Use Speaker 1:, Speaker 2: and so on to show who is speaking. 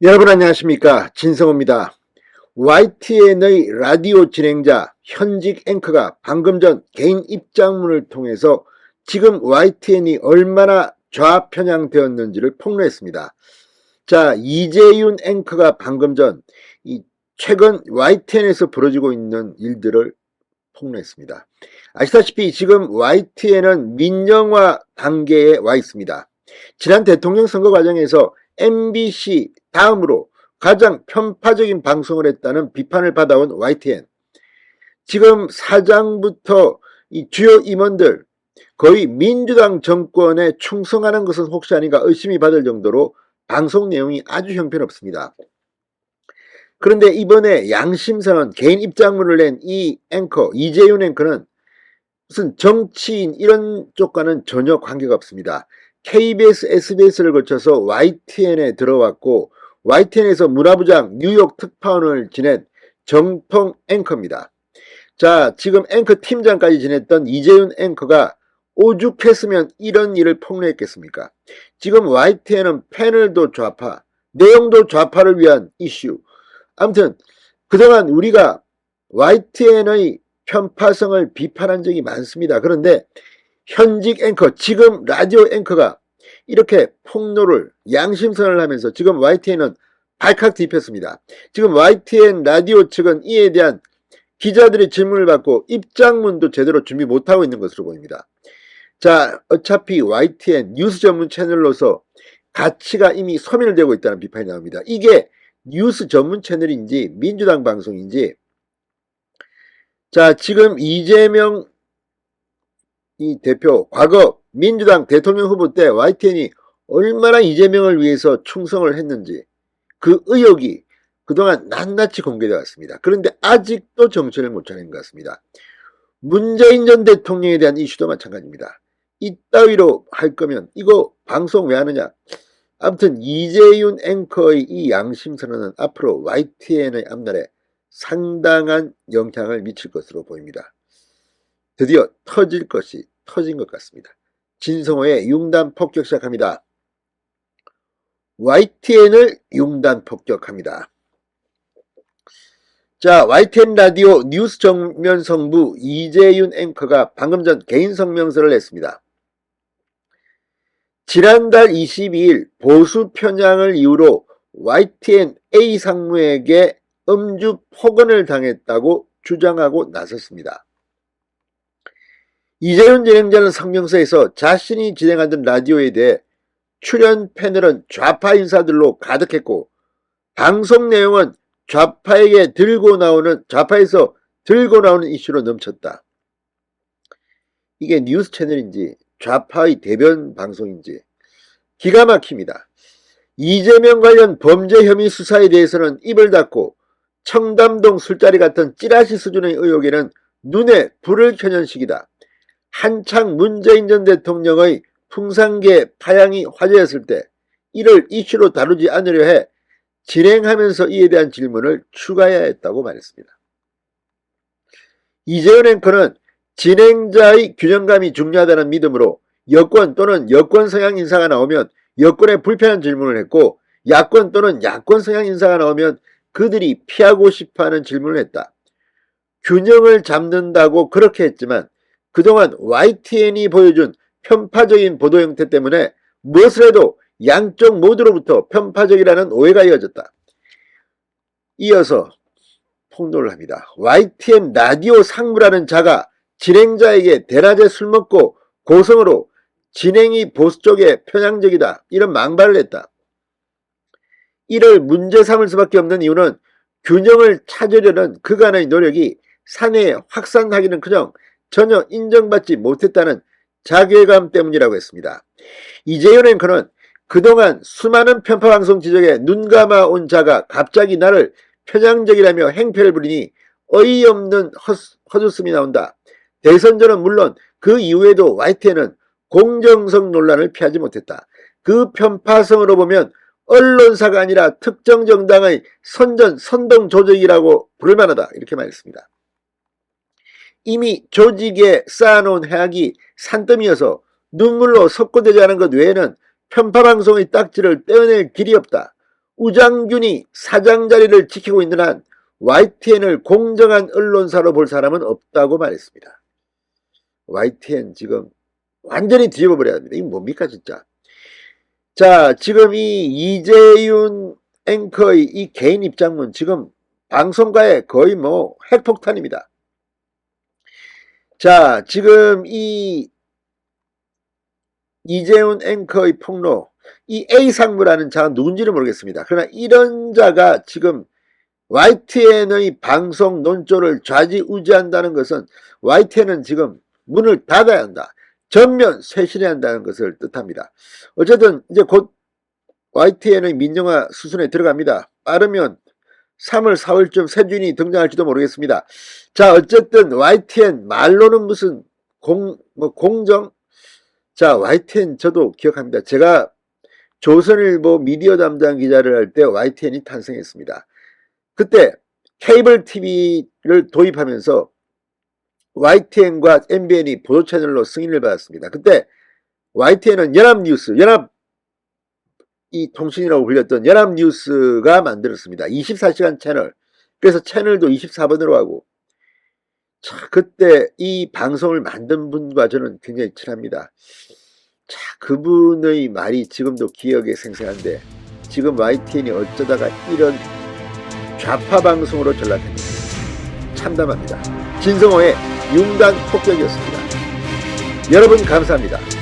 Speaker 1: 여러분 안녕하십니까, 진성호입니다. YTN의 라디오 진행자 현직 앵커가 방금 전 개인 입장문을 통해서 지금 YTN이 얼마나 좌편향되었는지를 폭로했습니다. 자, 이재윤 앵커가 방금 전 최근 YTN에서 벌어지고 있는 일들을 폭로했습니다. 아시다시피 지금 YTN은 민영화 단계에 와 있습니다. 지난 대통령 선거 과정에서 MBC 다음으로 가장 편파적인 방송을 했다는 비판을 받아온 YTN. 지금 사장부터 이 주요 임원들 거의 민주당 정권에 충성하는 것은 혹시 아닌가 의심이 받을 정도로 방송 내용이 아주 형편없습니다. 그런데 이번에 양심선언 개인 입장문을 낸 이 앵커 이재윤 앵커는 무슨 정치인 이런 쪽과는 전혀 관계가 없습니다. KBS, SBS를 거쳐서 YTN에 들어왔고 YTN에서 문화부장 뉴욕 특파원을 지낸 정통 앵커입니다. 자, 지금 앵커 팀장까지 지냈던 이재윤 앵커가 오죽했으면 이런 일을 폭로했겠습니까? 지금 YTN은 패널도 좌파, 내용도 좌파를 위한 이슈. 아무튼 그동안 우리가 YTN의 편파성을 비판한 적이 많습니다. 그런데 현직 앵커, 지금 라디오 앵커가 이렇게 폭로를 양심선언을 하면서 지금 YTN은 발칵 뒤폈습니다. 지금 YTN 라디오 측은 이에 대한 기자들의 질문을 받고 입장문도 제대로 준비 못하고 있는 것으로 보입니다. 자, 어차피 YTN 뉴스 전문 채널로서 가치가 이미 소멸되고 있다는 비판이 나옵니다. 이게 뉴스 전문 채널인지 민주당 방송인지. 자, 지금 이재명 이 대표 과거 민주당 대통령 후보 때 YTN이 얼마나 이재명을 위해서 충성을 했는지 그 의혹이 그동안 낱낱이 공개되어 왔습니다. 그런데 아직도 정체를 못 찾는 것 같습니다. 문재인 전 대통령에 대한 이슈도 마찬가지입니다. 이따위로 할 거면 이거 방송 왜 하느냐. 아무튼 이재윤 앵커의 이 양심선언은 앞으로 YTN의 앞날에 상당한 영향을 미칠 것으로 보입니다. 드디어 터질 것이 터진 것 같습니다. 진성호의 융단 폭격 시작합니다. YTN을 융단 폭격합니다. 자, YTN 라디오 뉴스 정면 성부 이재윤 앵커가 방금 전 개인 성명서를 냈습니다. 지난달 22일 보수 편향을 이유로 YTN A 상무에게 음주 폭언을 당했다고 주장하고 나섰습니다. 이재윤 진행자는 성명서에서 자신이 진행하던 라디오에 대해 출연 패널은 좌파 인사들로 가득했고 방송 내용은 좌파에서 들고 나오는 이슈로 넘쳤다. 이게 뉴스 채널인지 좌파의 대변 방송인지 기가 막힙니다. 이재명 관련 범죄 혐의 수사에 대해서는 입을 닫고 청담동 술자리 같은 찌라시 수준의 의혹에는 눈에 불을 켜는 식이다. 한창 문재인 전 대통령의 풍산계 파양이 화제였을 때 이를 이슈로 다루지 않으려 해 진행하면서 이에 대한 질문을 추가해야 했다고 말했습니다. 이재윤 앵커는 진행자의 균형감이 중요하다는 믿음으로 여권 또는 여권 성향 인사가 나오면 여권에 불편한 질문을 했고 야권 또는 야권 성향 인사가 나오면 그들이 피하고 싶어하는 질문을 했다. 균형을 잡는다고 그렇게 했지만 그동안 YTN이 보여준 편파적인 보도 형태 때문에 무엇을 해도 양쪽 모두로부터 편파적이라는 오해가 이어졌다. 이어서 폭로를 합니다. YTN 라디오 상무라는 자가 진행자에게 대낮에 술 먹고 고성으로 진행이 보수 쪽에 편향적이다 이런 망발을 했다. 이를 문제 삼을 수밖에 없는 이유는 균형을 찾으려는 그간의 노력이 사내에 확산하기는커녕 전혀 인정받지 못했다는 자괴감 때문이라고 했습니다. 이재윤 앵커는 그동안 수많은 편파방송 지적에 눈감아온 자가 갑자기 나를 편향적이라며 행패를 부리니 어이없는 헛웃음이 나온다. 대선 전은 물론 그 이후에도 YTN은 공정성 논란을 피하지 못했다. 그 편파성으로 보면 언론사가 아니라 특정 정당의 선동 조직이라고 부를 만하다 이렇게 말했습니다. 이미 조직에 쌓아놓은 해악이 산더미여서 눈물로 섭고되지 않은 것 외에는 편파방송의 딱지를 떼어낼 길이 없다. 우장균이 사장 자리를 지키고 있는 한 YTN을 공정한 언론사로 볼 사람은 없다고 말했습니다. YTN 지금 완전히 뒤집어 버려야 합니다. 이게 뭡니까 진짜. 자, 지금 이 이재윤 앵커의 이 개인 입장문 지금 방송가에 거의 뭐 핵폭탄입니다. 자, 지금 이 이재윤 앵커의 폭로, 이 A상무라는 자가 누군지는 모르겠습니다. 그러나 이런 자가 지금 YTN의 방송 논조를 좌지우지한다는 것은 YTN은 지금 문을 닫아야 한다. 전면 쇄신해야 한다는 것을 뜻합니다. 어쨌든 이제 곧 YTN의 민영화 수순에 들어갑니다. 빠르면 3월, 4월쯤 새 주인이 등장할지도 모르겠습니다. 자, 어쨌든 YTN 말로는 무슨 공정? 자, YTN 저도 기억합니다. 제가 조선일보 미디어 담당 기자를 할 때 YTN이 탄생했습니다. 그때 케이블 TV를 도입하면서 YTN과 MBN이 보도 채널로 승인을 받았습니다. 그때 YTN은 연합뉴스, 이 통신이라고 불렸던 연합뉴스가 만들었습니다. 24시간 채널. 그래서 채널도 24번으로 하고. 자, 그때 이 방송을 만든 분과 저는 굉장히 친합니다. 자, 그분의 말이 지금도 기억에 생생한데 지금 YTN이 어쩌다가 이런 좌파 방송으로 전락했는지 참담합니다. 진성호의 융단 폭격이었습니다. 여러분 감사합니다.